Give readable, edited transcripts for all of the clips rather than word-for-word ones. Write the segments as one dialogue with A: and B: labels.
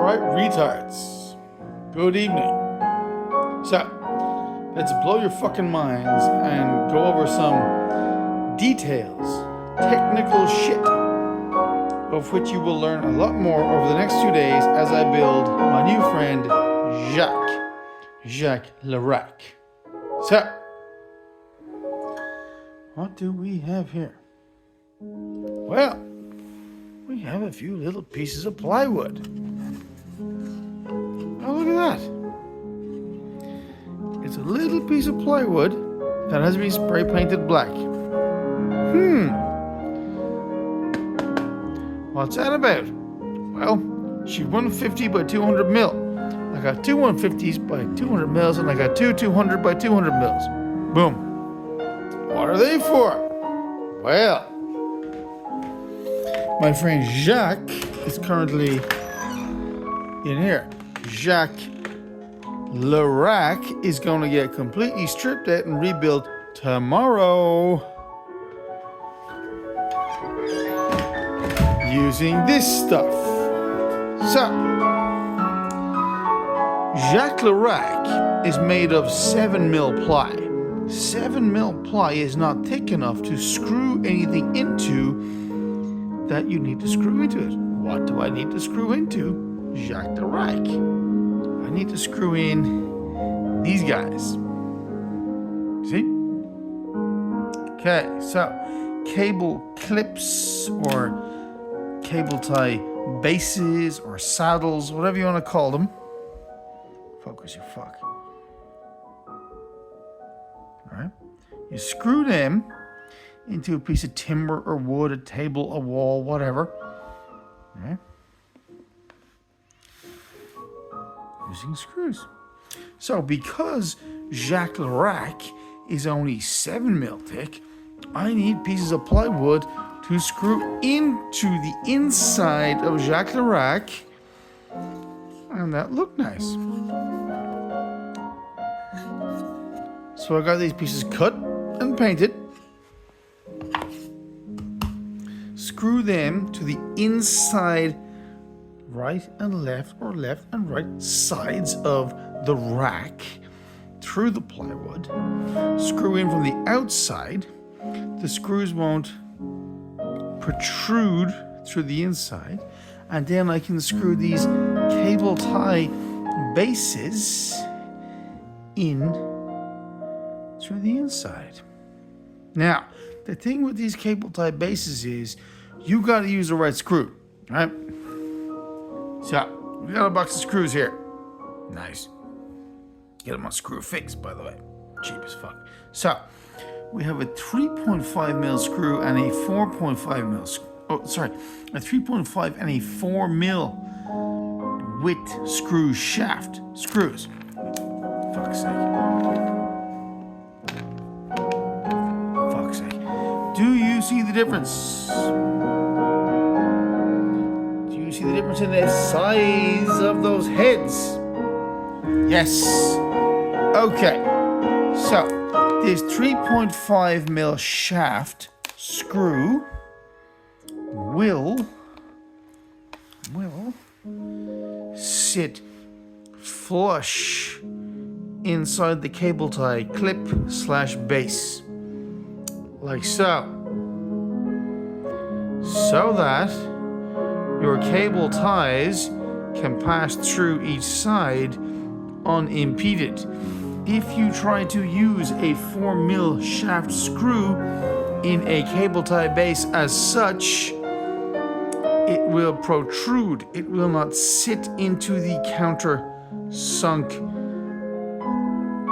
A: Alright, retards. Good evening. So, let's blow your fucking minds and go over some details, technical shit, of which you will learn a lot more over the next 2 days as I build my new friend, Jacques Larac. So, what do we have here? Well, we have a few little pieces of plywood. Oh, look at that. It's a little piece of plywood that has been spray painted black. What's that about? Well, she's 150 by 200 mil. I got two 150s by 200 mils and I got two 200 by 200 mils. Boom. What are they for? Well, my friend Jacques is currently in here. Jacques Larac is going to get completely stripped out and rebuilt tomorrow using this stuff. So, Jacques Larac is made of 7mm ply. 7mm ply is not thick enough to screw anything into that you need to screw into it. What do I need to screw into? Jacques Larac. I need to screw in these guys. See? Okay, so cable clips or cable tie bases or saddles, whatever you want to call them. Focus, you fuck. Alright? You screw them into a piece of timber or wood, a table, a wall, whatever. Alright? Using screws. So because Jacques Larac is only 7mm thick, I need pieces of plywood to screw into the inside of Jacques Larac and that look nice. So I got these pieces cut and painted. Screw them to the inside right and left or left and right sides of the rack through the plywood. Screw in from the outside. The screws won't protrude through the inside. And then I can screw these cable tie bases in through the inside. Now, the thing with these cable tie bases is you got to use the right screw, right? So, we got a box of screws here. Nice. Get them on Screw Fix, by the way. Cheap as fuck. So, we have a 3.5mm screw and a 4.5mm screw. Oh, sorry. A 3.5 and a 4mm width screw shaft. Screws. Fuck's sake. Fuck's sake. Do you see the difference? See the difference in the size of those heads? Yes. Okay. So, this 3.5mm shaft screw will sit flush inside the cable tie clip/base. Like so. So that your cable ties can pass through each side unimpeded. If you try to use a 4mm shaft screw in a cable tie base as such, it will protrude. It will not sit into the countersunk.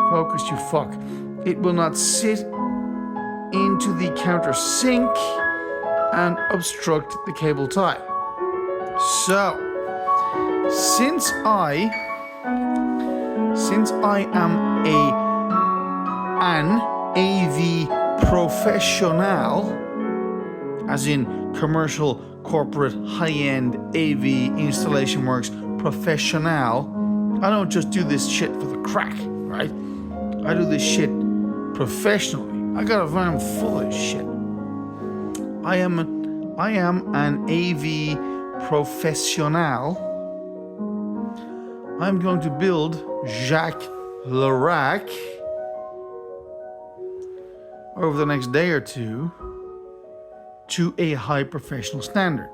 A: Focus, you fuck. It will not sit into the countersink and obstruct the cable tie. So, since I am an AV professional, as in commercial, corporate, high-end AV installation works professional, I don't just do this shit for the crack, right? I do this shit professionally. I got a van full of shit. I am an AV professional I'm going to build Jacques Larac over the next day or two to a high professional standard.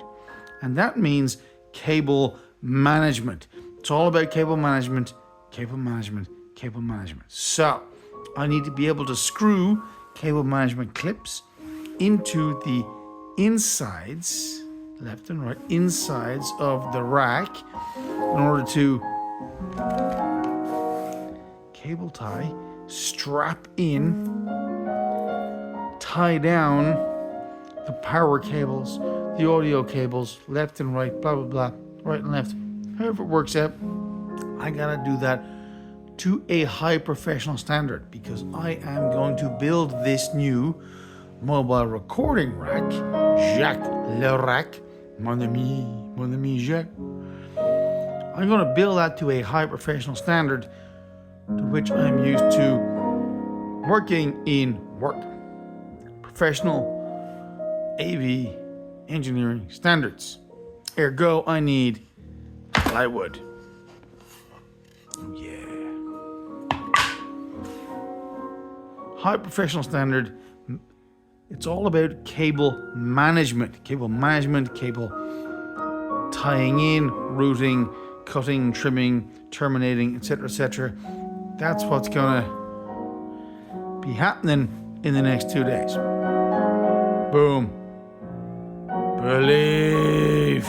A: And that means cable management. It's all about cable management, cable management, cable management. So I need to be able to screw cable management clips into the insides, left and right, insides of the rack in order to cable tie, strap in, tie down the power cables, the audio cables, left and right, blah, blah, blah, right and left. However it works out, I gotta do that to a high professional standard because I am going to build this new mobile recording rack, Jacques Larac, mon ami Jacques. I'm going to build that to a high professional standard to which I'm used to working in work. Professional AV engineering standards. Ergo, I need plywood. Oh yeah. High professional standard. It's all about cable management, cable tying in, routing, cutting, trimming, terminating, etc., etc. That's what's gonna be happening in the next 2 days. Boom. Believe.